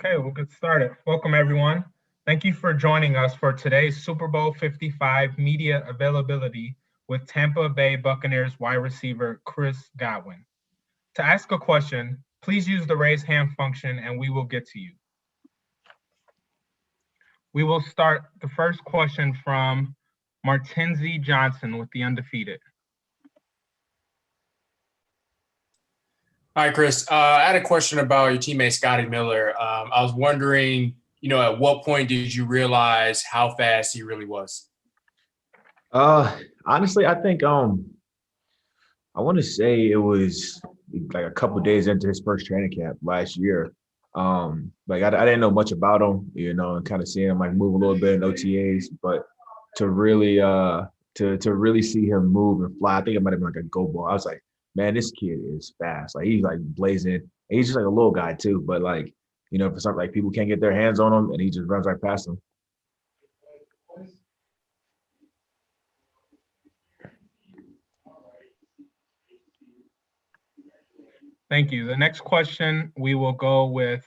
Okay, we'll get started. Welcome, everyone. Thank you for joining us for today's Super Bowl 55 media availability with Tampa Bay Buccaneers wide receiver Chris Godwin. To ask a question, please use the raise hand function and we will get to you. We will start the first question from Martenzie Johnson with the Undefeated. Hi, Chris. I had a question about your teammate, Scotty Miller. I was wondering, at what point did you realize how fast he really was? Honestly, I think I want to say it was like a couple days into his first training camp last year. Like I didn't know much about him, and kind of seeing him like move a little bit in OTAs, but to really to really see him move and fly, I think it might have been like a go ball. I was like, man, this kid is fast. Like he's like blazing. And he's just like a little guy too, but like, for something like people can't get their hands on him and he just runs right past them. Thank you. The next question, we will go with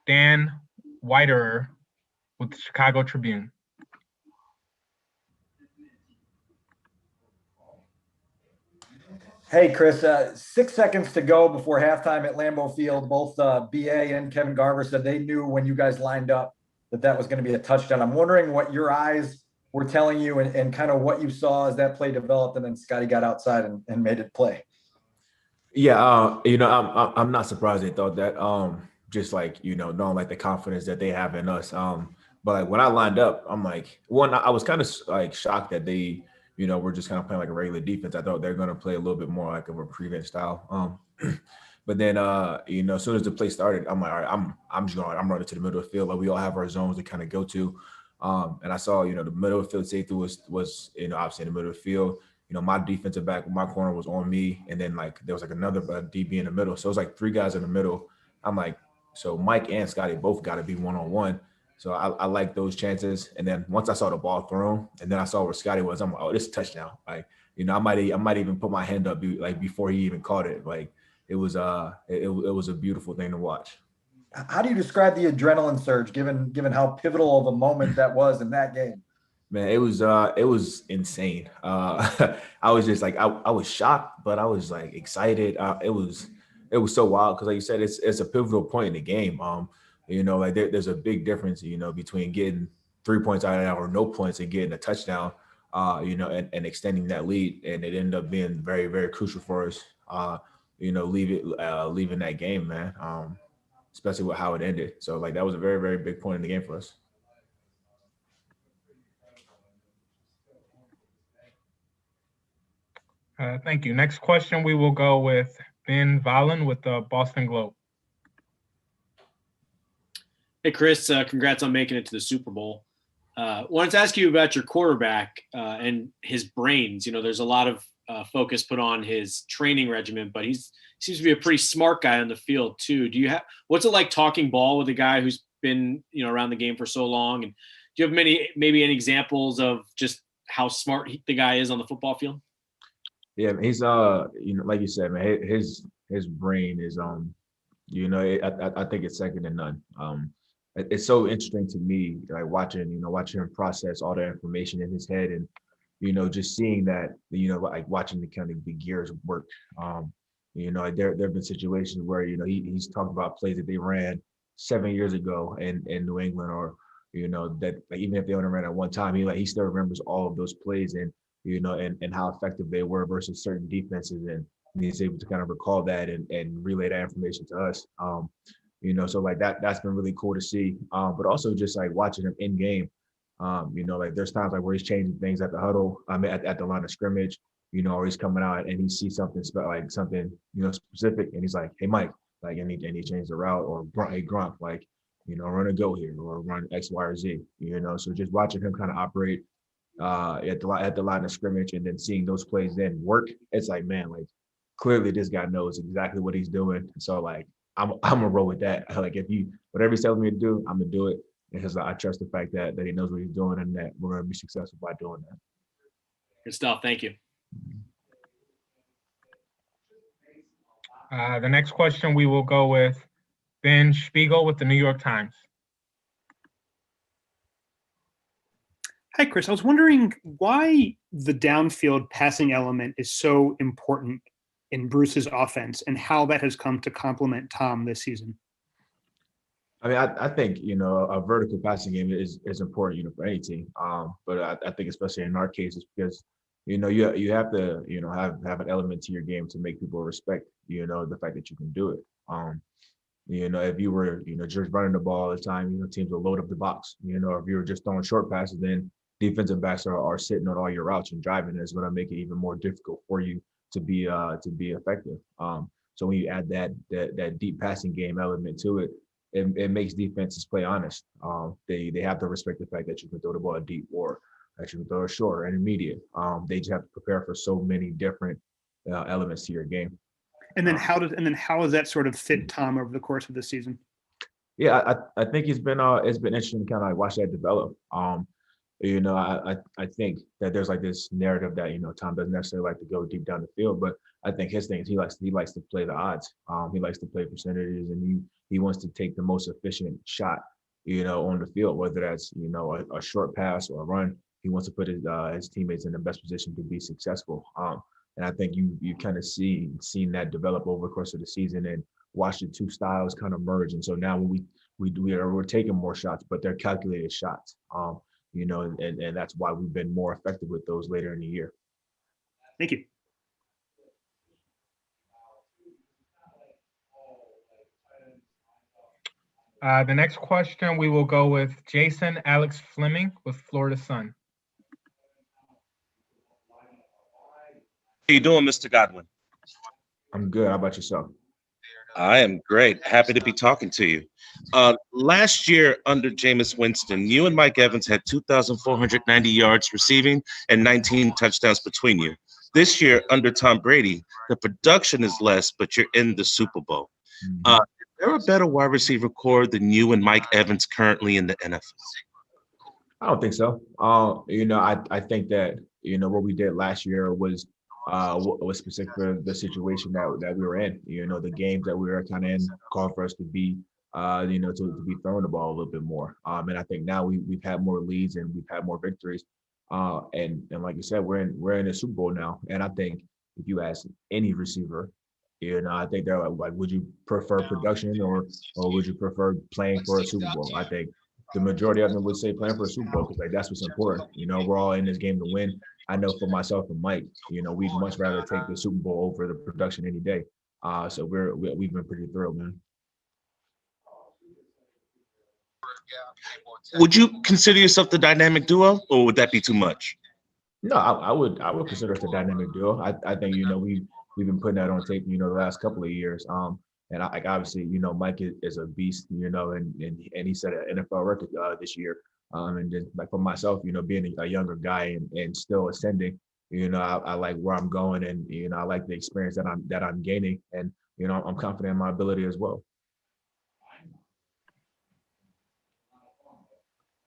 Dan Widerer with the Chicago Tribune. Hey, Chris, 6 seconds to go before halftime at Lambeau Field. Both BA and Kevin Garver said they knew when you guys lined up that was going to be a touchdown. I'm wondering what your eyes were telling you and kind of what you saw as that play developed, and then Scotty got outside and made it play. Yeah, I'm not surprised they thought that. Just like knowing like the confidence that they have in us. But like when I lined up, I'm like, one, I was kind of like shocked that they, we're just kind of playing like a regular defense. I thought they're going to play a little bit more like of a prevent style. But then, as soon as the play started, I'm like, all right, I'm running to the middle of the field. Like we all have our zones to kind of go to. And I saw, the middle of the field safety was obviously in the middle of the field. My defensive back, my corner was on me. And then like, there was like another DB in the middle. So it was like three guys in the middle. I'm like, so Mike and Scotty both got to be one-on-one. So I like those chances. And then once I saw the ball thrown and then I saw where Scotty was, I'm like, oh, this is a touchdown. Like, I might even put my hand up like before he even caught it. Like it was a beautiful thing to watch. How do you describe the adrenaline surge given how pivotal of a moment that was in that game? Man, it was insane. I was just like, I was shocked, but I was like excited. It was so wild because like you said, it's a pivotal point in the game. Like there's a big difference, between getting 3 points out of that or no points and getting a touchdown, and extending that lead. And it ended up being very, very crucial for us, leaving that game, man, especially with how it ended. So like that was a very, very big point in the game for us. Thank you. Next question, we will go with Ben Valen with the Boston Globe. Hey, Chris, congrats on making it to the Super Bowl. Wanted to ask you about your quarterback and his brains. There's a lot of focus put on his training regimen, but he seems to be a pretty smart guy on the field too. What's it like talking ball with a guy who's been, around the game for so long? And do you have maybe any examples of just how smart the guy is on the football field? Yeah, he's like you said, man, his brain is I think it's second to none. It's so interesting to me, like watching him process all the information in his head and just seeing that, like watching the kind of the gears work. Like there have been situations where he's talked about plays that they ran 7 years ago in New England, or that like even if they only ran at one time, he still remembers all of those plays and and how effective they were versus certain defenses, and he's able to kind of recall that and relay that information to us. So like that's been really cool to see. But also just like watching him in game, like there's times like where he's changing things at the huddle, at the line of scrimmage, or he's coming out and he sees something specific, and he's like, hey Mike, like and he changed the route, or hey Grunt, like run a go here or run X, Y, or Z. So just watching him kind of operate at the line of scrimmage and then seeing those plays then work, it's like, man, like clearly this guy knows exactly what he's doing. So like I'm gonna roll with that. Like whatever he's telling me to do, I'm gonna do it because I trust the fact that he knows what he's doing and that we're gonna be successful by doing that. Good stuff. Thank you. The next question we will go with Ben Spiegel with the New York Times. Hi, Chris. I was wondering why the downfield passing element is so important in Bruce's offense and how that has come to complement Tom this season. I mean, I think, a vertical passing game is important, for any team. But I think especially in our case, it's because, you have to, have an element to your game to make people respect, the fact that you can do it. If you were, just running the ball all the time, teams will load up the box. If you were just throwing short passes, then defensive backs are sitting on all your routes and driving. And it's going to make it even more difficult for you to be effective. So when you add that deep passing game element to it, it makes defenses play honest. They have to respect the fact that you can throw the ball deep or that you can throw it short or intermediate. They just have to prepare for so many different elements to your game. And then how does that sort of fit Tom over the course of the season? Yeah, I think it's been interesting to kind of like watch that develop. I think that there's like this narrative that Tom doesn't necessarily like to go deep down the field, but I think his thing is he likes to play the odds. He likes to play percentages, and he wants to take the most efficient shot, on the field, whether that's a short pass or a run. He wants to put his teammates in the best position to be successful. And I think you kind of seen that develop over the course of the season and watch the two styles kind of merge. And so now when we're taking more shots, but they're calculated shots. And that's why we've been more effective with those later in the year. Thank you. The next question, we will go with Jason Alex Fleming with Florida Sun. How you doing, Mr. Godwin? I'm good. How about yourself? I am great. Happy to be talking to you. Last year under Jameis Winston, you and Mike Evans had 2,490 yards receiving and 19 touchdowns between you. This year under Tom Brady, the production is less, but you're in the Super Bowl. Is there a better wide receiver core than you and Mike Evans currently in the NFL? I don't think so. I think that, what we did last year was specific for the situation that we were in. The games that we were kind of in called for us to be, to be throwing the ball a little bit more. And I think now we've had more leads and we've had more victories. And like you said, we're in a Super Bowl now. And I think if you ask any receiver, I think they're like, would you prefer production or would you prefer playing for a Super Bowl? I think the majority of them would say playing for a Super Bowl because like that's what's important. We're all in this game to win. I know for myself and Mike, we'd much rather take the Super Bowl over the production any day. So we've been pretty thrilled, man. Would you consider yourself the dynamic duo, or would that be too much? No, I would consider us a dynamic duo. I think we've been putting that on tape, the last couple of years. And obviously, Mike is a beast, and he set an NFL record this year. And then like for myself, being a younger guy and still ascending, I like where I'm going, and I like the experience that I'm gaining, and I'm confident in my ability as well.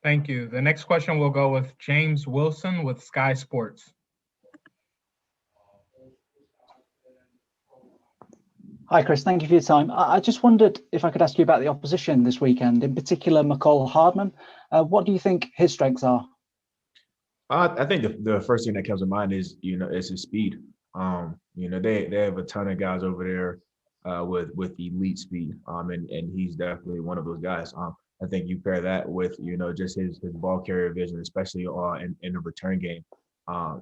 Thank you. The next question will go with James Wilson with Sky Sports. Hi, Chris. Thank you for your time. I just wondered if I could ask you about the opposition this weekend, in particular, McCall Hardman. What do you think his strengths are? I think the first thing that comes to mind is, is his speed. They have a ton of guys over there with elite speed, and he's definitely one of those guys. I think you pair that with, just his ball carrier vision, especially in the return game.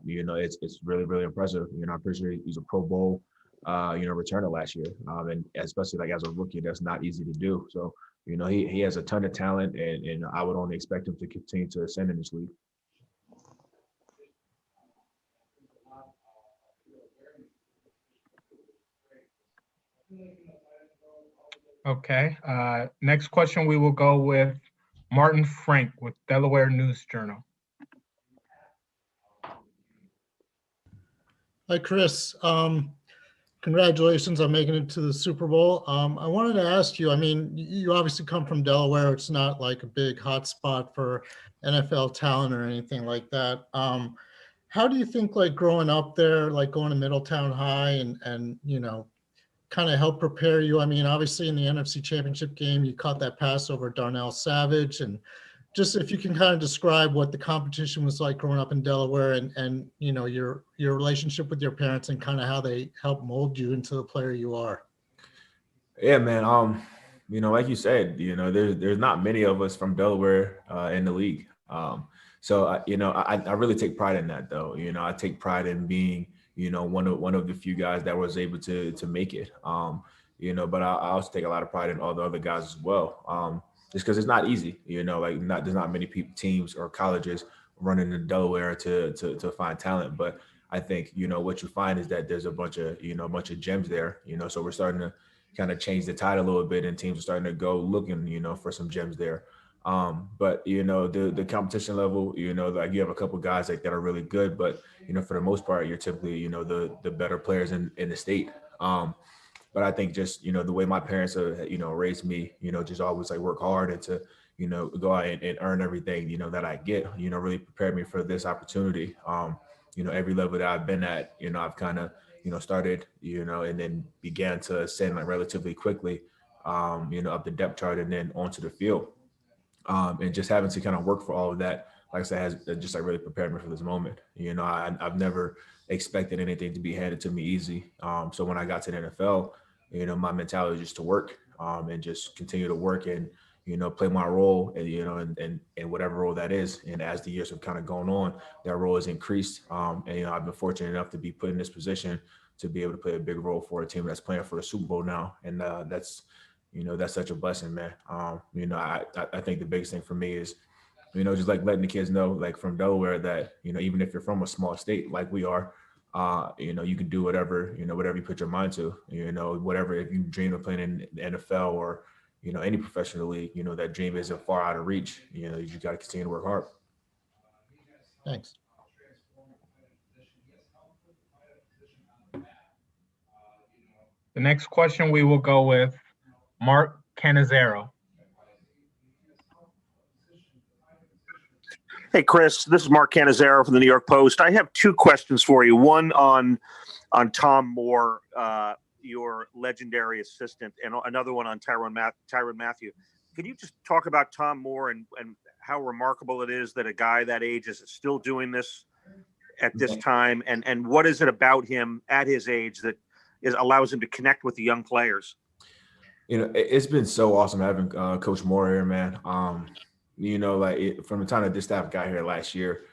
It's really, really impressive. I'm pretty sure he's a Pro Bowl returner last year. And especially like as a rookie, that's not easy to do. So, he has a ton of talent, and I would only expect him to continue to ascend in this league. Okay. Next question, we will go with Martin Frank with Delaware News Journal. Hi, Chris. Congratulations on making it to the Super Bowl. I wanted to ask you, you obviously come from Delaware. It's not like a big hot spot for NFL talent or anything like that. How do you think, like growing up there, like going to Middletown High and kind of help prepare you? I mean, obviously in the NFC Championship game, you caught that pass over Darnell Savage, and just if you can kind of describe what the competition was like growing up in Delaware, and you know, your relationship with your parents and kind of how they helped mold you into the player you are. Yeah, man. You know, like you said, you know, there's not many of us from Delaware in the league. So I really take pride in that, though. You know, I take pride in being, you know, one of the few guys that was able to make it. You know, but I also take a lot of pride in all the other guys as well. Just because it's not easy, you know, like there's not many teams or colleges running in Delaware to find talent. But I think, you know, what you find is that there's a bunch of gems there, you know, so we're starting to kind of change the tide a little bit, and teams are starting to go looking, you know, for some gems there. But you know, the competition level, you know, like you have a couple guys like that are really good, but you know, for the most part, you're typically, you know, the better players in the state. But I think just, you know, the way my parents have, you know, raised me, you know, just always like work hard and to, you know, go out and earn everything, you know, that I get, you know, really prepared me for this opportunity. You know, every level that I've been at, you know, I've kind of, you know, started, you know, and then began to ascend like relatively quickly, you know, up the depth chart and then onto the field. And just having to kind of work for all of that, like I said, has just like really prepared me for this moment. You know, I've never expected anything to be handed to me easy. So when I got to the NFL, you know, my mentality was just to work and just continue to work and, you know, play my role and, you know, and whatever role that is. And as the years have kind of gone on, that role has increased. And, you know, I've been fortunate enough to be put in this position to be able to play a big role for a team that's playing for a Super Bowl now. And that's, you know, that's such a blessing, man. You know, I think the biggest thing for me is, you know, just like letting the kids know, like from Delaware, that, you know, even if you're from a small state like we are, you know, you can do whatever, you know, whatever you put your mind to, you know, whatever, if you dream of playing in the NFL or, you know, any professional league, you know, that dream isn't far out of reach. You know, you got to continue to work hard. Thanks. The next question we will go with Mark Canizero. Hey, Chris, this is Mark Canizero from the New York Post. I have two questions for you. One on Tom Moore, your legendary assistant, and another one on Tyrann Mathieu. Can you just talk about Tom Moore and how remarkable it is that a guy that age is still doing this at this time? And what is it about him at his age that allows him to connect with the young players? You know, it's been so awesome having Coach Moore here, man. You know, like from the time that this staff got here last year,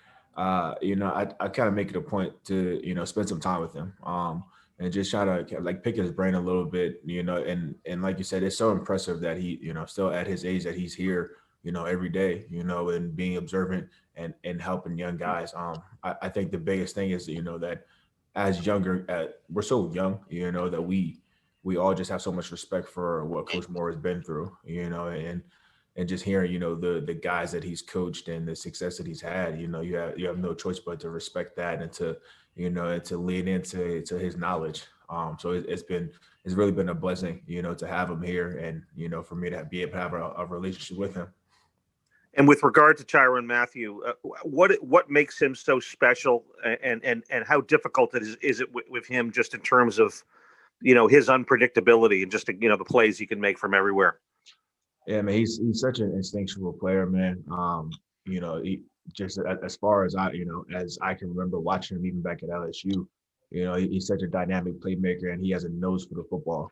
you know, I kind of make it a point to, you know, spend some time with him and just try to like pick his brain a little bit, you know, and like you said, it's so impressive that he, you know, still at his age that he's here, you know, every day, you know, and being observant and helping young guys. I think the biggest thing is, you know, that as younger, we're so young, you know, that we all just have so much respect for what Coach Moore has been through, you know, and just hearing, you know, the guys that he's coached and the success that he's had, you know, you have no choice but to respect that and to, you know, and to lean into his knowledge. So it's really been a blessing, you know, to have him here and, you know, for me to be able to have a relationship with him. And with regard to Tyrann Mathieu, what makes him so special, and how difficult is it with him, just in terms of, you know, his unpredictability and just, you know, the plays he can make from everywhere? Yeah, man, he's such an instinctual player, man. You know, just as far as as I can remember watching him even back at LSU, you know, he's such a dynamic playmaker and he has a nose for the football.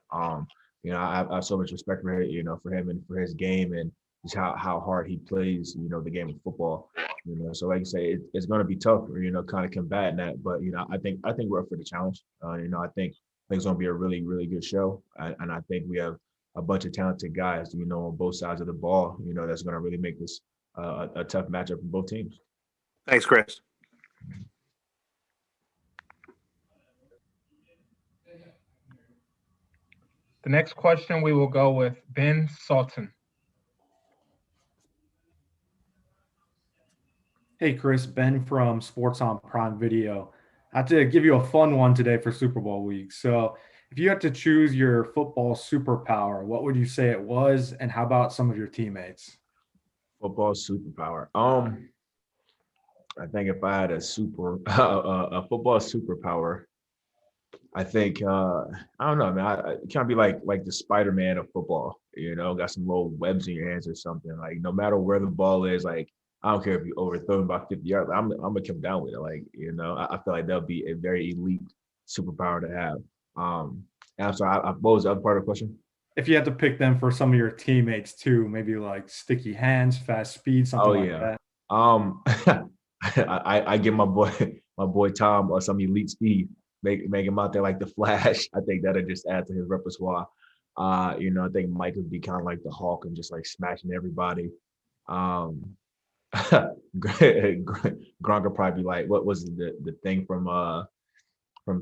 You know, I have so much respect for him, you know, for him and for his game and just how hard he plays, you know, the game of football. You know, so like you say, it's going to be tough, you know, kind of combating that. But you know, I think we're up for the challenge. You know, I think it's going to be a really, really good show, and I think we have a bunch of talented guys, you know, on both sides of the ball, you know, that's going to really make this a tough matchup for both teams. Thanks, Chris. The next question we will go with Ben Sultan. Hey, Chris, Ben from Sports on Prime Video. I have to give you a fun one today for Super Bowl week. So if you had to choose your football superpower, what would you say it was? And how about some of your teammates? Football superpower. I think if I had a football superpower, I think I don't know, man. I kind of be like the Spider-Man of football. Got some little webs in your hands or something. Like no matter where the ball is, like I don't care if you overthrow about 50 yards. I'm gonna come down with it. Like I feel like that'll be a very elite superpower to have. And I'm sorry. What was the other part of the question? If you had to pick them for some of your teammates too, maybe like sticky hands, fast speed, something Oh like yeah. that. I give my boy Tom some elite speed. Make him out there like the Flash. I think that'll just add to his repertoire. I think Mike would be kind of like the Hulk and just like smashing everybody. Um, Gronk would probably be like, what was the thing from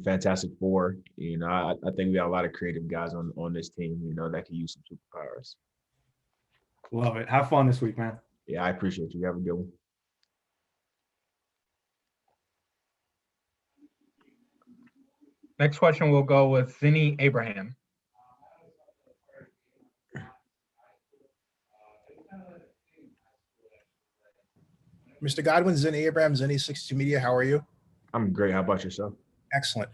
Fantastic Four? I think we got a lot of creative guys on this team. That can use some superpowers. Love it. Have fun this week, man. Yeah, I appreciate you. Have a good one. Next question will go with Zinni Abraham. Mr. Godwin, Zinni Abraham, Zinni 62 Media. How are you? I'm great. How about yourself? Excellent.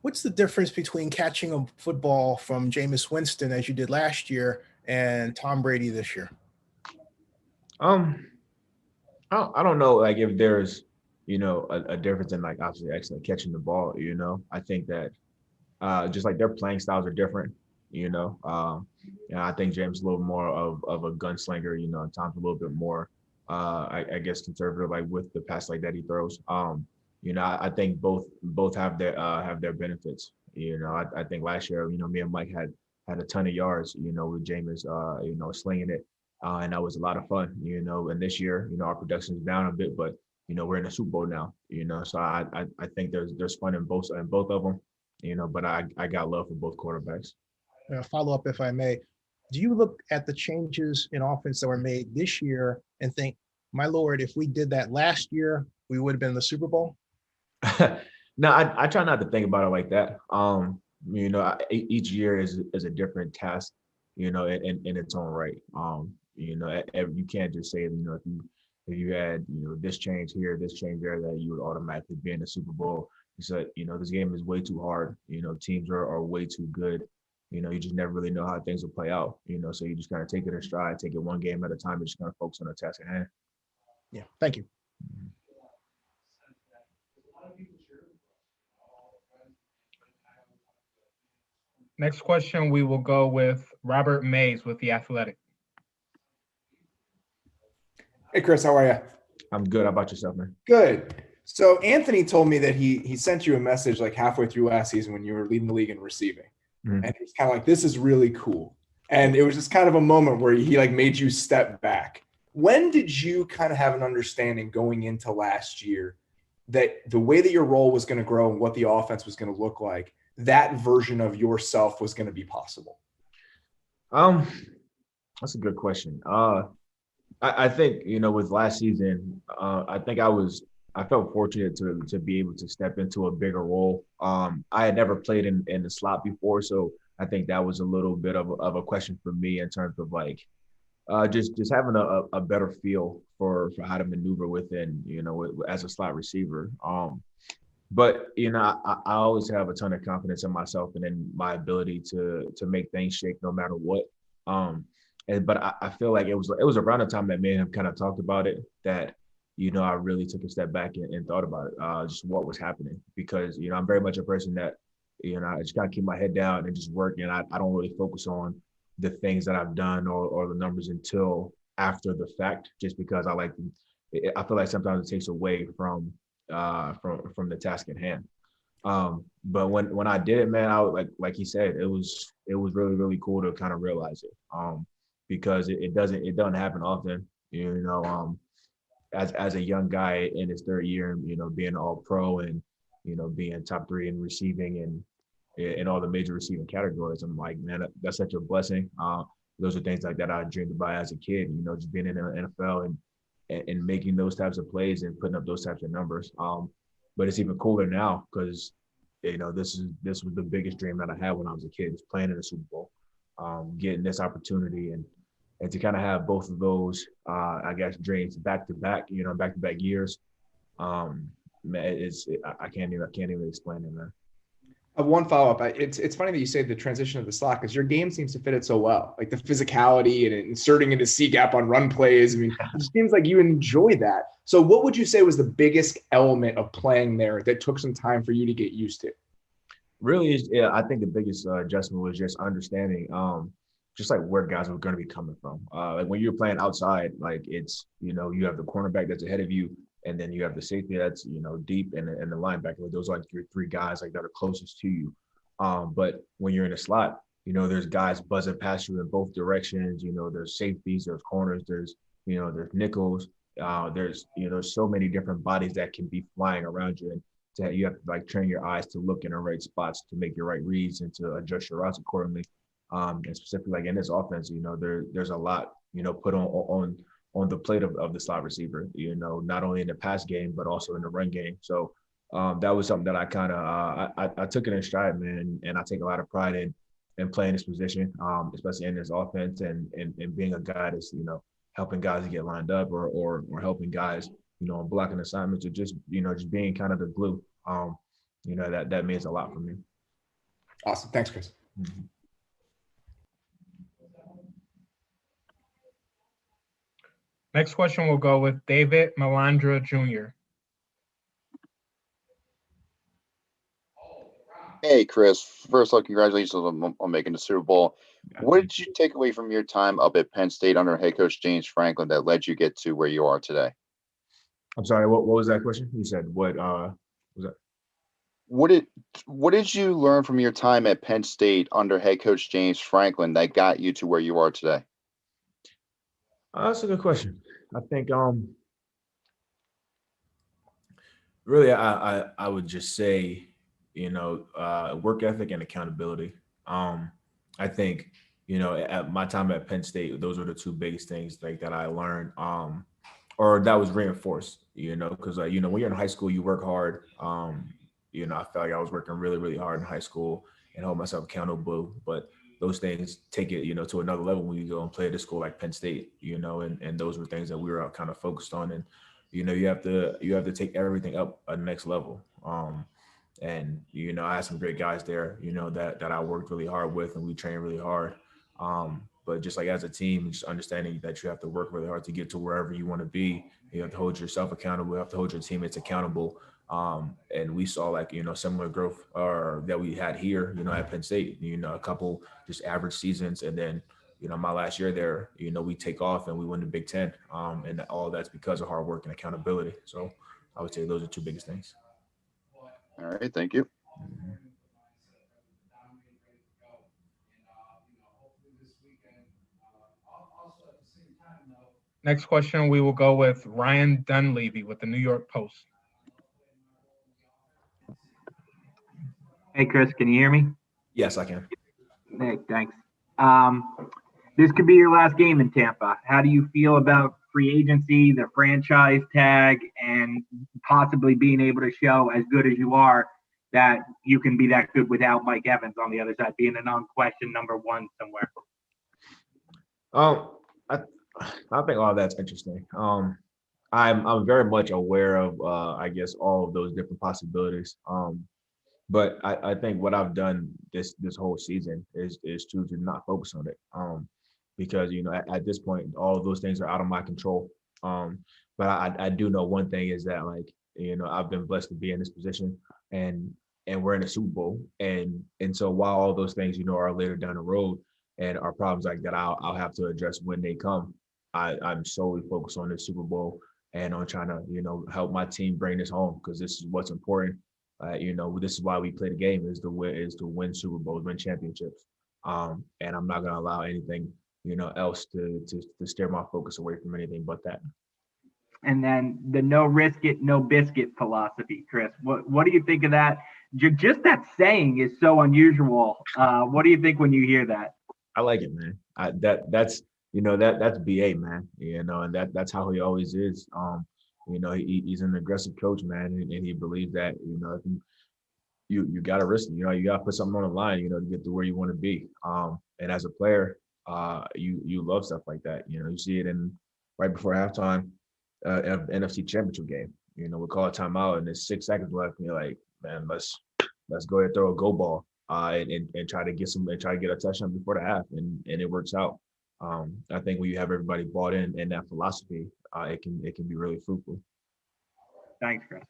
What's the difference between catching a football from Jameis Winston as you did last year and Tom Brady this year? I don't know, like if there's a difference in like obviously actually catching the ball. I think that just like their playing styles are different. I think James is a little more of a gunslinger. And Tom's a little bit more I guess conservative, like with the pass like that he throws. I think both have their benefits. I think last year, me and Mike had a ton of yards, with Jameis, slinging it. And that was a lot of fun, and this year, our production is down a bit, but, we're in the Super Bowl now, so I think there's fun in both of them, but I got love for both quarterbacks. Follow up, if I may. Do you look at the changes in offense that were made this year and think, my Lord, if we did that last year, we would have been in the Super Bowl? No, I try not to think about it like that. Each year is a different task, in its own right. You can't just say, if you had, this change here, this change there, that you would automatically be in the Super Bowl. So, this game is way too hard. Teams are way too good. You just never really know how things will play out. So you just kind of take it in stride, take it one game at a time, and just kind of focus on the task at hand. Yeah, thank you. Next question, we will go with Robert Mays with The Athletic. Hey, Chris, how are you? I'm good. How about yourself, man? Good. So Anthony told me that he sent you a message like halfway through last season when you were leading the league in receiving. Mm-hmm. And he was kind of like, this is really cool. And it was just kind of a moment where he like made you step back. When did you kind of have an understanding going into last year that the way that your role was going to grow and what the offense was going to look like, that version of yourself was going to be possible? That's a good question. I think, with last season, I think I felt fortunate to be able to step into a bigger role. I had never played in the slot before, so I think that was a little bit of a question for me in terms of like just having a better feel for how to maneuver within, as a slot receiver. But I always have a ton of confidence in myself and in my ability to make things shake no matter what. But I feel like it was around the time that me and him kind of talked about it that I really took a step back and thought about it, just what was happening, because I'm very much a person that I just gotta keep my head down and just work, and I don't really focus on the things that I've done or the numbers until after the fact, just because I feel like sometimes it takes away from the task at hand. But when I did it, man, I was like he said, it was really, really cool to kind of realize it, because it doesn't happen often, as a young guy in his third year, being all pro and being top 3 in receiving and in all the major receiving categories. I'm like, man, that's such a blessing. Those are things like that I dreamed about as a kid, just being in the NFL and making those types of plays and putting up those types of numbers. But it's even cooler now because, this was the biggest dream that I had when I was a kid, was playing in the Super Bowl, getting this opportunity and to kind of have both of those, I guess, dreams back to back years. Man, I can't even explain it, man. One follow-up. It's funny that you say the transition of the slot because your game seems to fit it so well, like the physicality and inserting into C gap on run plays. I mean, it just seems like you enjoy that. So what would you say was the biggest element of playing there that took some time for you to get used to? Really, yeah, I think the biggest adjustment was just understanding, just like where guys were going to be coming from. Like when you're playing outside, like it's, you have the cornerback that's ahead of you, and then you have the safety that's, deep, and the linebacker. Like those are like your three guys like that are closest to you. But when you're in a slot, there's guys buzzing past you in both directions. There's safeties, there's corners, there's nickels. There's so many different bodies that can be flying around you, and you have to like train your eyes to look in the right spots to make your right reads and to adjust your routes accordingly. And specifically like in this offense, there's a lot, put on the plate of the slot receiver, not only in the pass game, but also in the run game. So that was something that I kind of, I took it in stride, man. And I take a lot of pride in playing this position, especially in this offense and being a guy that's, helping guys to get lined up or helping guys, on blocking assignments or just being kind of the glue. That means a lot for me. Awesome. Thanks, Chris. Mm-hmm. Next question will go with David Melandra Jr. Hey, Chris. First of all, congratulations on making the Super Bowl. What did you take away from your time up at Penn State under head coach James Franklin that led you get to where you are today? I'm sorry, what was that question? You said what was that? What did you learn from your time at Penn State under head coach James Franklin that got you to where you are today? That's a good question. I think really I would just say, work ethic and accountability. I think, at my time at Penn State, those are the two biggest things like that I learned. Or that was reinforced, because when you're in high school, you work hard. I felt like I was working really, really hard in high school and hold myself accountable. But those things take it, to another level when you go and play at a school like Penn State, and those were things that we were kind of focused on. And, you have to take everything up a next level. And, I had some great guys there, that I worked really hard with and we trained really hard. But just like as a team, just understanding that you have to work really hard to get to wherever you want to be. You have to hold yourself accountable. You have to hold your teammates accountable. And we saw similar growth that we had here, at Penn State, a couple just average seasons. And then, my last year there, we take off and we win the Big Ten. And all that's because of hard work and accountability. So I would say those are two biggest things. All right. Thank you. Mm-hmm. Next question, we will go with Ryan Dunleavy with the New York Post. Hey, Chris, can you hear me? Yes, I can. Hey, thanks. This could be your last game in Tampa. How do you feel about free agency, the franchise tag, and possibly being able to show as good as you are that you can be that good without Mike Evans on the other side, being an unquestioned number one somewhere? I think all that's interesting. I'm very much aware of I guess all of those different possibilities. But I think what I've done this whole season is to not focus on it. Because at this point all of those things are out of my control. But I do know one thing is that I've been blessed to be in this position and we're in a Super Bowl. And so while all those things are later down the road and are problems like that I'll have to address when they come, I'm solely focused on the Super Bowl and on trying to, help my team bring this home because this is what's important. This is why we play the game is to win Super Bowls, win championships. And I'm not going to allow anything, else to steer my focus away from anything but that. And then the no risk it, no biscuit philosophy, Chris. What do you think of that? Just that saying is so unusual. What do you think when you hear that? I like it, man. That's that's BA, man. And that's how he always is. He's an aggressive coach, man, and he believes that if you got to risk it. You got to put something on the line, to get to where you want to be. And as a player, you love stuff like that. You see it in right before halftime of NFC Championship game. We call a timeout and there's 6 seconds left, and you're like, man, let's let's go ahead and throw a go ball and try to get a touchdown before the half, and it works out. I think when you have everybody bought in that philosophy, it can be really fruitful. Thanks, Chris.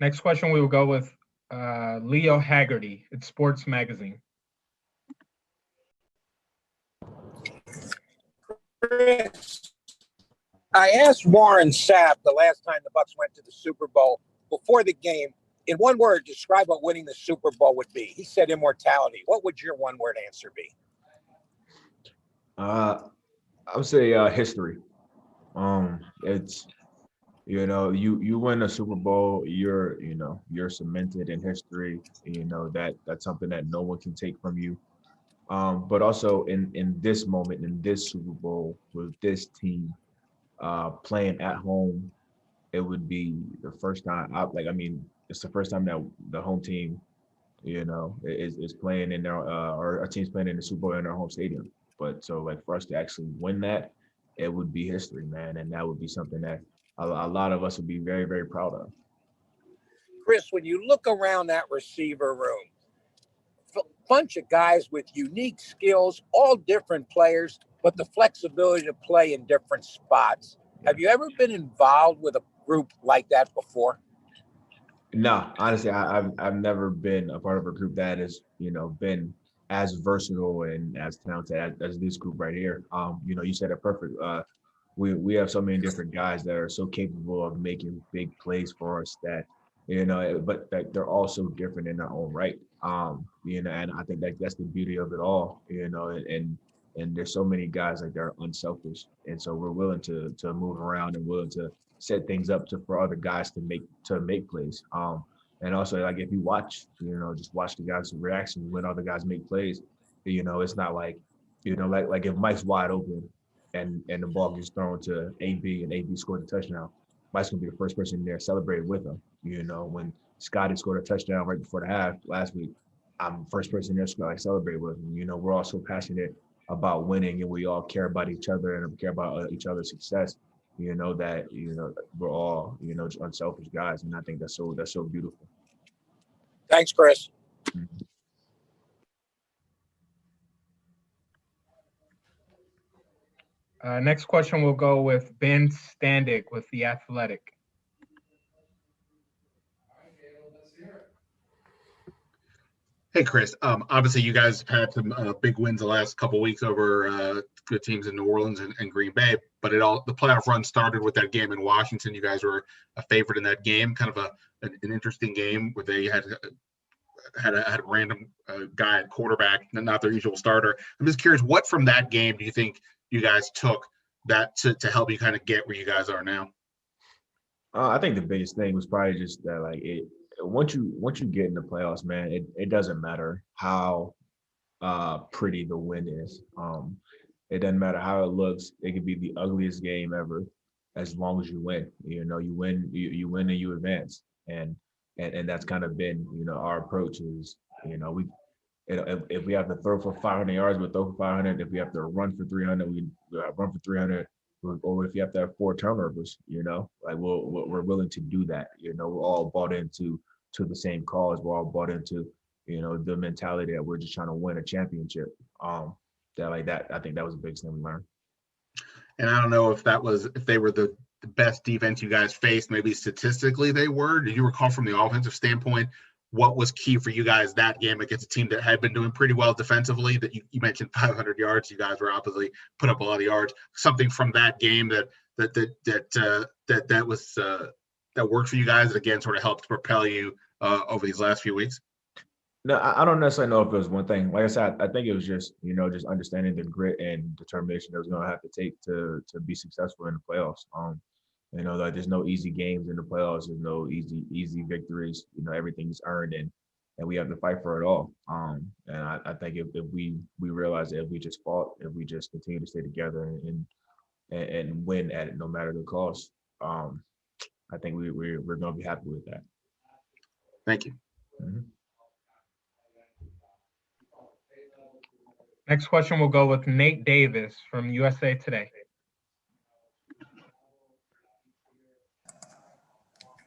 Next question, we will go with Leo Haggerty. It's Sports Magazine. Chris, I asked Warren Sapp the last time the Bucs went to the Super Bowl before the game, in one word, describe what winning the Super Bowl would be. He said immortality. What would your one-word answer be? I would say history. It's you win a Super Bowl, you're cemented in history. That's something that no one can take from you. But also in this moment, in this Super Bowl with this team playing at home, it would be the first time. It's the first time that the home team, is playing in their or our team's playing in the Super Bowl in their home stadium. But so like for us to actually win that, it would be history, man, and that would be something that a lot of us would be very, very proud of. Chris, when you look around that receiver room, bunch of guys with unique skills, all different players, but the flexibility to play in different spots. Have you ever been involved with a group like that before? No, honestly, I've never been a part of a group that has, been as versatile and as talented as this group right here. You said it perfect. We have so many different guys that are so capable of making big plays for us that, but they're all so different in their own right. And I think that's the beauty of it all, and there's so many guys like they're unselfish. And so we're willing to move around and willing to set things up for other guys to make plays. And also like if you watch, just watch the guys' reactions when other guys make plays, it's not like, like if Mike's wide open and the ball gets thrown to AB and AB scored a touchdown, Mike's gonna be the first person there celebrating with him. When Scotty scored a touchdown right before the half last week, I'm the first person there to celebrate with him. We're all so passionate about winning, and we all care about each other and care about each other's success. That we're all unselfish guys, and I think that's so beautiful. Thanks, Chris. Next question will go with Ben Standig with The Athletic. Hey, Chris. Obviously, you guys have had some big wins the last couple of weeks over good teams in New Orleans and Green Bay. But the playoff run started with that game in Washington. You guys were a favorite in that game, kind of an interesting game where they had a random guy at quarterback, not their usual starter. I'm just curious, what from that game do you think you guys took that to help you kind of get where you guys are now? I think the biggest thing was probably just that once you get in the playoffs, man, it doesn't matter how pretty the win is. It doesn't matter how it looks. It could be the ugliest game ever, as long as you win. You win and you advance. And that's kind of been our approach is if we have to throw for 500 yards, we'll throw for 500. If we have to run for 300, we run for 300. Or if you have to have 4 turnovers, we're willing to do that. We're all bought into the same cause. We're all bought into the mentality that we're just trying to win a championship. That I think that was the biggest thing we learned. And I don't know if they were the best defense you guys faced. Maybe statistically they were. Do you recall from the offensive standpoint what was key for you guys that game against a team that had been doing pretty well defensively? That you mentioned 500 yards. You guys were obviously put up a lot of yards. Something from that game that worked for you guys that again sort of helped propel you over these last few weeks. No, I don't necessarily know if it was one thing. Like I said, I think it was just just understanding the grit and determination that was going to have to take to be successful in the playoffs. There's no easy games in the playoffs. There's no easy victories. Everything's earned, and we have to fight for it all. And I think if we realize that if we just fought, if we just continue to stay together and win at it, no matter the cost, I think we're going to be happy with that. Thank you. Mm-hmm. Next question will go with Nate Davis from USA Today.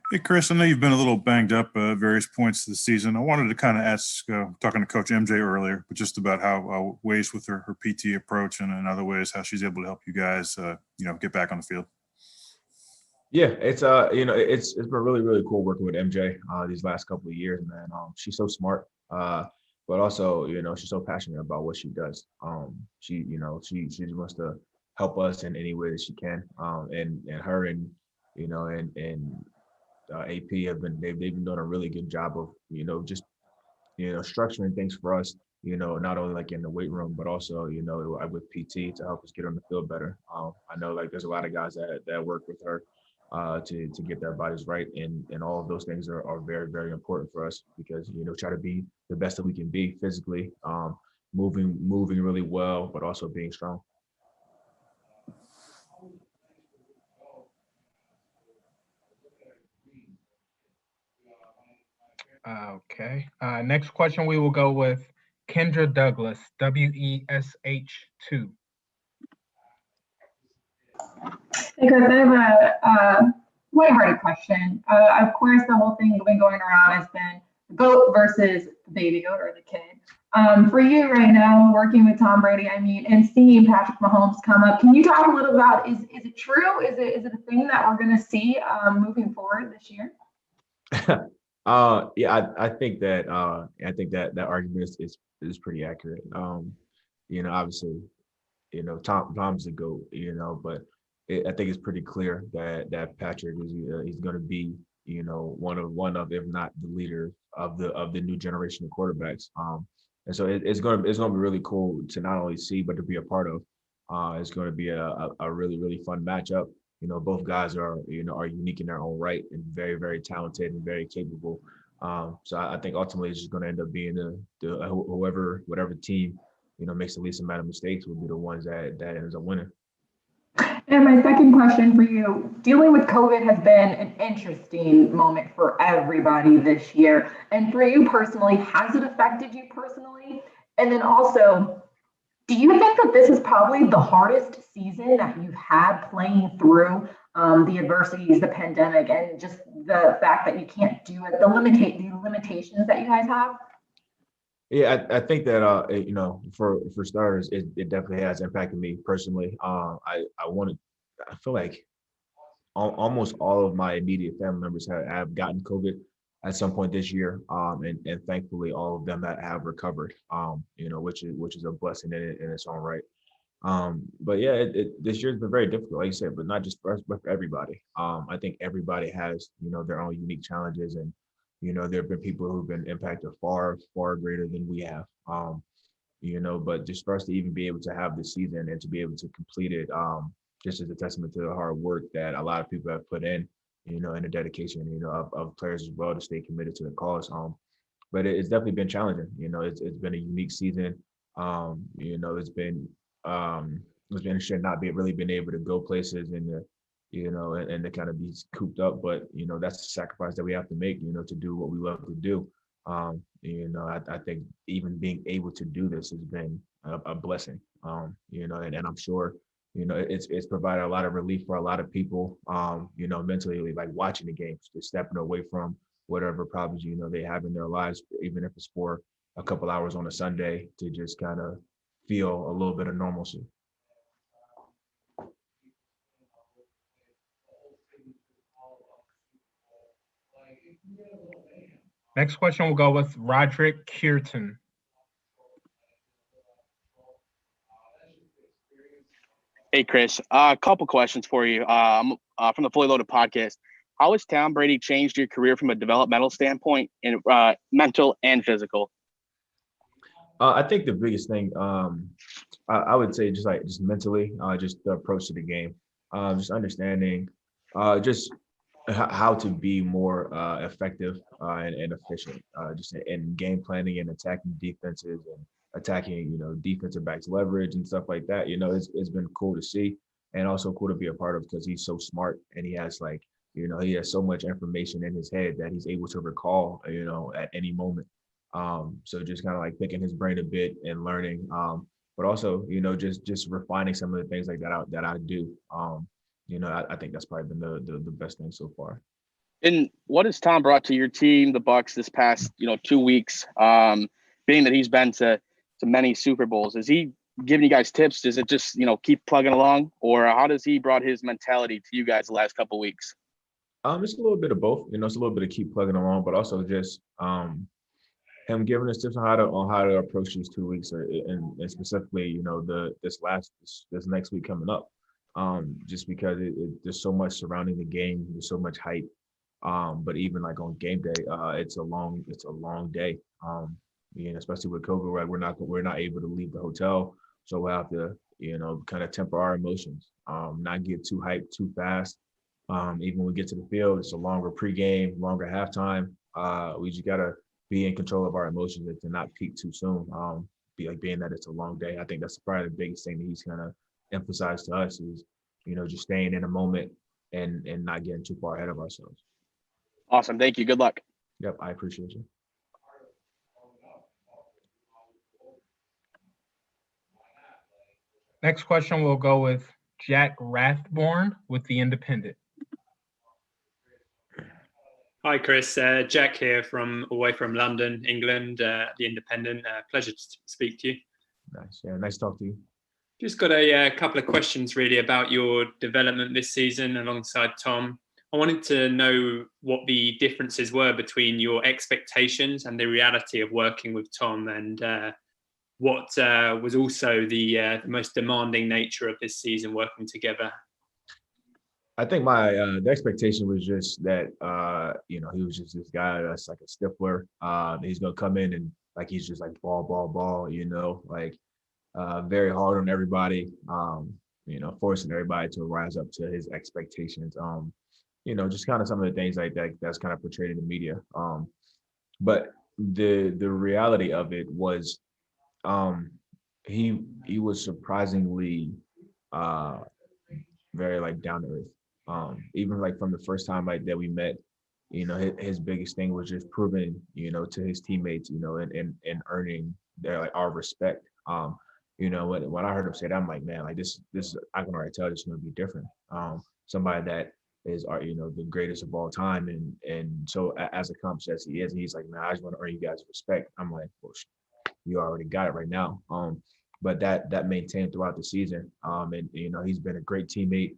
Hey, Chris, I know you've been a little banged up at various points this season. I wanted to kind of ask, talking to Coach MJ earlier, but just about how ways with her PT approach and in other ways, how she's able to help you guys, get back on the field. Yeah, it's it's been really cool working with MJ these last couple of years, man. She's so smart, but also she's so passionate about what she does. She just wants to help us in any way that she can. And her and AP they've been doing a really good job of just structuring things for us. Not only like in the weight room, but also with PT to help us get on the field better. I know like there's a lot of guys that work with her to get their bodies right, and all of those things are very important for us because try to be the best that we can be physically, moving really well, but also being strong. Okay. Next question, we will go with Kendra Douglas, WESH2. Hey, Chris, I have a lighthearted question. Of course, the whole thing been going around has been the goat versus the baby goat or the kid. For you right now, working with Tom Brady, and seeing Patrick Mahomes come up, can you talk a little about is it true? Is it a thing that we're going to see moving forward this year? Yeah, I think that that argument is pretty accurate. Obviously, Tom's the GOAT, but I think it's pretty clear that Patrick is he's going to be one of if not the leader of the new generation of quarterbacks. And so it's going to be really cool to not only see but to be a part of. It's going to be a really fun matchup. Both guys are unique in their own right and very talented and very capable. So I think ultimately it's just going to end up being whatever team makes the least amount of mistakes will be the ones that ends up winning. And my second question for you, dealing with COVID has been an interesting moment for everybody this year. And for you personally, has it affected you personally? And then also, do you think that this is probably the hardest season that you've had playing through the adversities, the pandemic, and just the fact that you can't do it, the limitations that you guys have? Yeah, I think that for starters, it definitely has impacted me personally. I feel like almost all of my immediate family members have gotten COVID at some point this year, and thankfully all of them have recovered. Which is a blessing in its own right. But yeah, this year's been very difficult, like you said, but not just for us, but for everybody. I think everybody has their own unique challenges, and there have been people who've been impacted far greater than we have. But just for us to even be able to have this season and to be able to complete it, just as a testament to the hard work that a lot of people have put in, and the dedication, of players as well to stay committed to the cause. But it's definitely been challenging. It's been a unique season. It's been interesting not really being able to go places and and to kind of be cooped up. But that's the sacrifice that we have to make, to do what we love to do. I think even being able to do this has been a blessing. And I'm sure it's provided a lot of relief for a lot of people. Mentally, like watching the games, just stepping away from whatever problems they have in their lives, even if it's for a couple hours on a Sunday, to just kind of feel a little bit of normalcy. Next question will go with Roderick Kierton. Hey, Chris, a couple questions for you. I'm from the Fully Loaded podcast. How has Tom Brady changed your career from a developmental standpoint, in mental and physical? I think the biggest thing, I would say just mentally, just the approach to the game, just understanding just how to be more effective and efficient, just in game planning and attacking defenses and attacking, defensive backs leverage and stuff like that. It's been cool to see, and also cool to be a part of because he's so smart and he has he has so much information in his head that he's able to recall, at any moment. So just kind of like picking his brain a bit and learning, but also, just refining some of the things like that I do. I think that's probably been the best thing so far. And what has Tom brought to your team, the Bucs, this past 2 weeks? Being that he's been to many Super Bowls, is he giving you guys tips? Does it just keep plugging along, or how does he brought his mentality to you guys the last couple of weeks? It's a little bit of both. It's a little bit of keep plugging along, but also just him giving us tips on how to approach these 2 weeks, and specifically, this next week coming up. Just because there's so much surrounding the game, there's so much hype. But even like on game day, it's a long day. Especially with COVID, right? We're not able to leave the hotel, so we'll have to kind of temper our emotions, not get too hyped too fast. Even when we get to the field, it's a longer pregame, longer halftime. We just gotta be in control of our emotions and to not peak too soon. Being that it's a long day, I think that's probably the biggest thing that he's gonna emphasize to us is, just staying in a moment and not getting too far ahead of ourselves. Awesome. Thank you. Good luck. Yep. I appreciate you. Next question will go with Jack Rathborn with The Independent. Hi, Chris. Jack here away from London, England, The Independent. Pleasure to speak to you. Nice. Yeah, nice to talk to you. Just got a couple of questions really about your development this season alongside Tom. I wanted to know what the differences were between your expectations and the reality of working with Tom, and what was also the most demanding nature of this season working together. I think my the expectation was just that he was just this guy that's like a stiffler. He's gonna come in and he's just like ball, very hard on everybody. Forcing everybody to rise up to his expectations. Just kind of some of the things like that that's kind of portrayed in the media. But the reality of it was, he was surprisingly very down to earth. Even from the first time that we met, his biggest thing was just proving, to his teammates, and earning our respect. When I heard him say that, I'm like, man, this I can already tell this is going to be different. Somebody that is the greatest of all time, and so as accomplished as he is, he's like, man, I just want to earn you guys respect. I'm like, well, you already got it right now. But that maintained throughout the season. And he's been a great teammate.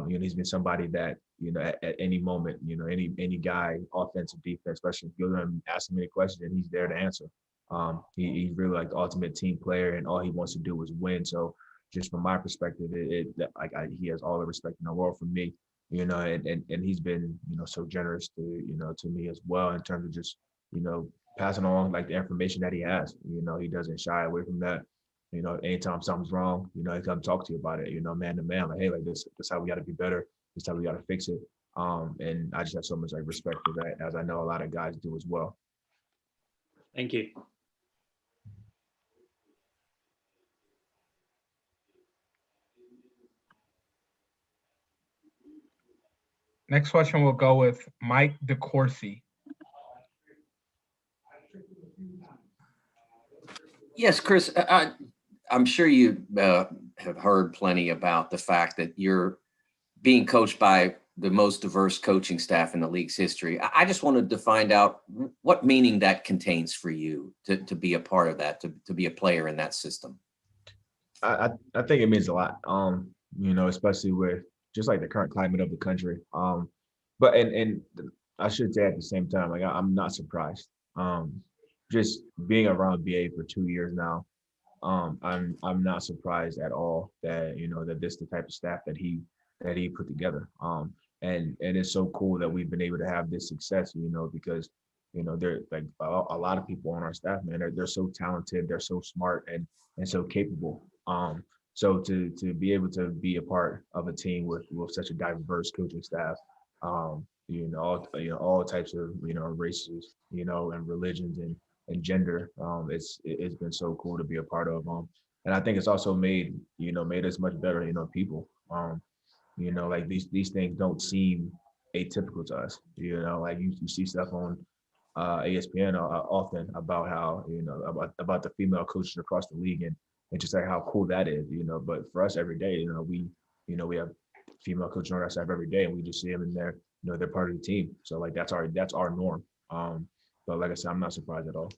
He's been somebody that at any moment, any guy, offensive, defense, especially if you're going to ask him any question, and he's there to answer. He's really the ultimate team player, and all he wants to do is win. So just from my perspective, he has all the respect in the world from me. And he's been so generous to me as well, in terms of just passing along the information that he has. He doesn't shy away from that. Anytime something's wrong, he come talk to you about it. Man to man, hey, this how we got to be better. This how we got to fix it. And I just have so much respect for that, as I know a lot of guys do as well. Thank you. Next question will go with Mike DeCourcy. Yes, Chris, I'm sure you have heard plenty about the fact that you're being coached by the most diverse coaching staff in the league's history. I just wanted to find out what meaning that contains for you to be a part of that, to be a player in that system. I think it means a lot, especially with just the current climate of the country. But I should say at the same time, I'm not surprised. Just being around BA for 2 years now, I'm not surprised at all that that this is the type of staff that he put together. And it's so cool that we've been able to have this success, because there a lot of people on our staff, man, they're so talented, they're so smart and so capable. So to be able to be a part of a team with such a diverse coaching staff, all types of races, and religions and gender, it's been so cool to be a part of. And I think it's also made us much better, people. These things don't seem atypical to us. You see stuff on ESPN often about how about the female coaches across the league, and just how cool that is. But for us every day, we have female coaches on our staff every day, and we just see them in they're part of the team. So like that's our norm. But like I said, I'm not surprised at all.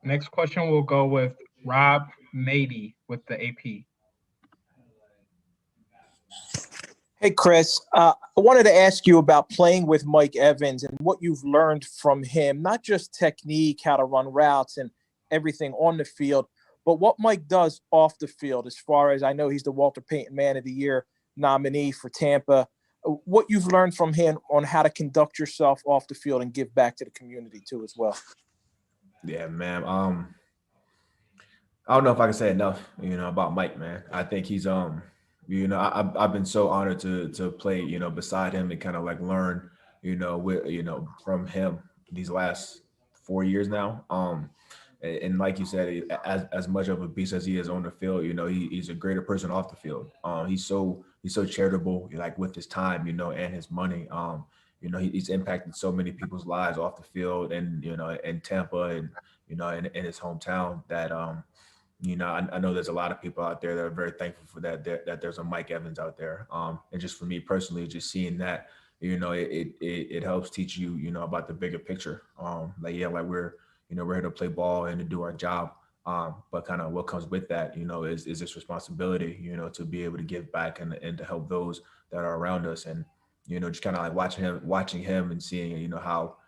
Next question will go with Rob Mady with the AP. Hey, Chris, I wanted to ask you about playing with Mike Evans and what you've learned from him, not just technique, how to run routes and everything on the field, but what Mike does off the field, as far as I know he's the Walter Payton Man of the Year nominee for Tampa. What you've learned from him on how to conduct yourself off the field and give back to the community too as well. Yeah, man. I don't know if I can say enough, about Mike, man. I think he's I've been so honored to play, beside him and kind of like learn, from him these last 4 years now. And like you said, as much of a beast as he is on the field, he's a greater person off the field. He's so charitable, like with his time, and his money. He's impacted so many people's lives off the field, and in Tampa, and in his hometown. That I know there's a lot of people out there that are very thankful for that there's a Mike Evans out there. And just for me personally, just seeing that, it helps teach you, about the bigger picture. We're here to play ball and to do our job. But kind of what comes with that, is this responsibility, to be able to give back and to help those that are around us. And, just kind of like watching him and seeing, how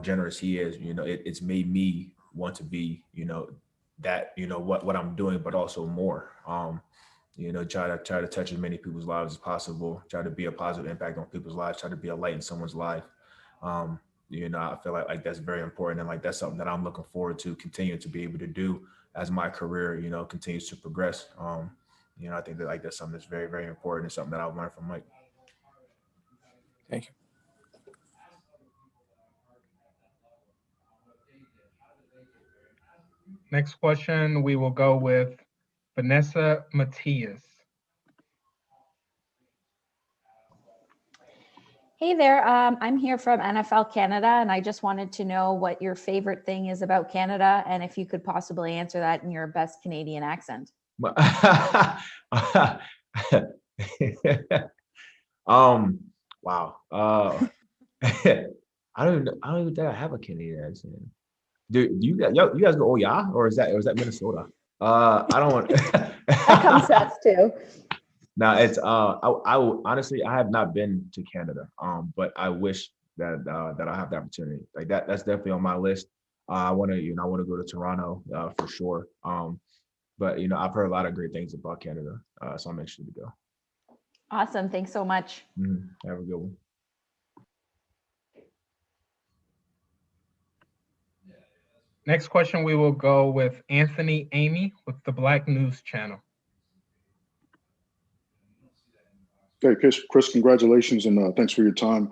generous he is, it's made me want to be, that, what I'm doing, but also more. Try to touch as many people's lives as possible, try to be a positive impact on people's lives, try to be a light in someone's life. I feel like that's very important. And like, that's something that I'm looking forward to continue to be able to do as my career, continues to progress. I think that that's something that's very, very important and something that I've learned from Mike. Thank you. Next question, we will go with Vanessa Matias. Hey there, I'm here from NFL Canada, and I just wanted to know what your favorite thing is about Canada, and if you could possibly answer that in your best Canadian accent. Wow. I don't even think I have a Canadian accent. Do you guys go, oh yeah, or is that Minnesota? I don't want. That comes sense too. No, it's I honestly, I have not been to Canada, but I wish that I have the opportunity. Like that's definitely on my list. I want to go to Toronto for sure. But I've heard a lot of great things about Canada, so I'm interested to go. Awesome, thanks so much. Have a good one. Next question, we will go with Anthony Amy with the Black News Channel. Hey, Chris, congratulations and thanks for your time.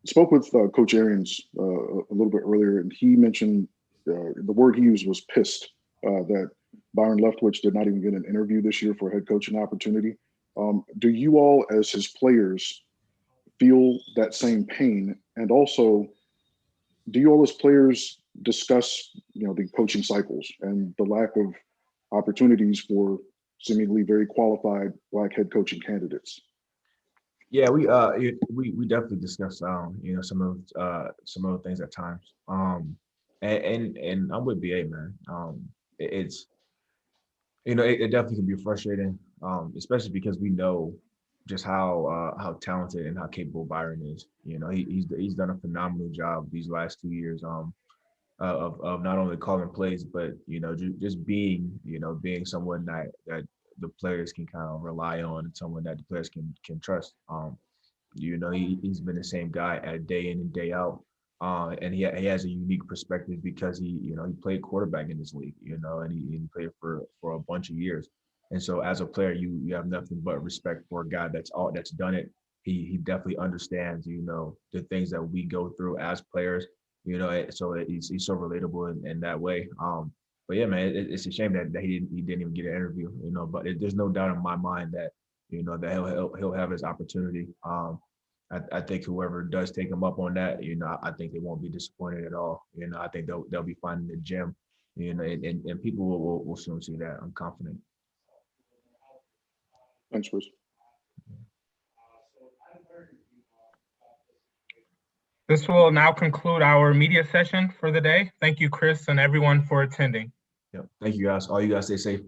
Spoke with Coach Arians a little bit earlier, and he mentioned the word he used was pissed that Byron Leftwich did not even get an interview this year for a head coaching opportunity. Do you all, as his players, feel that same pain? And also, do you all as players discuss, the coaching cycles and the lack of opportunities for seemingly very qualified Black head coaching candidates? Yeah, we definitely discuss some of the things at times. And I'm with BA, man. It's it definitely can be frustrating, especially because we know just how talented and how capable Byron is. He's done a phenomenal job these last 2 years of not only calling plays, but just being someone that the players can kind of rely on and someone that the players can trust. He's been the same guy day in and day out, and he has a unique perspective because he played quarterback in this league, and he played for a bunch of years. And so as a player, you have nothing but respect for a guy that's done it. He definitely understands, the things that we go through as players, so he's so relatable in that way. But yeah, man, it's a shame that he didn't even get an interview, but there's no doubt in my mind that, that he'll have his opportunity. I think whoever does take them up on that, I think they won't be disappointed at all. I think they'll be finding the gym, and people will soon see that. I'm confident. Thanks, Chris. This will now conclude our media session for the day. Thank you, Chris, and everyone for attending. Yep. Thank you, guys. All you guys stay safe.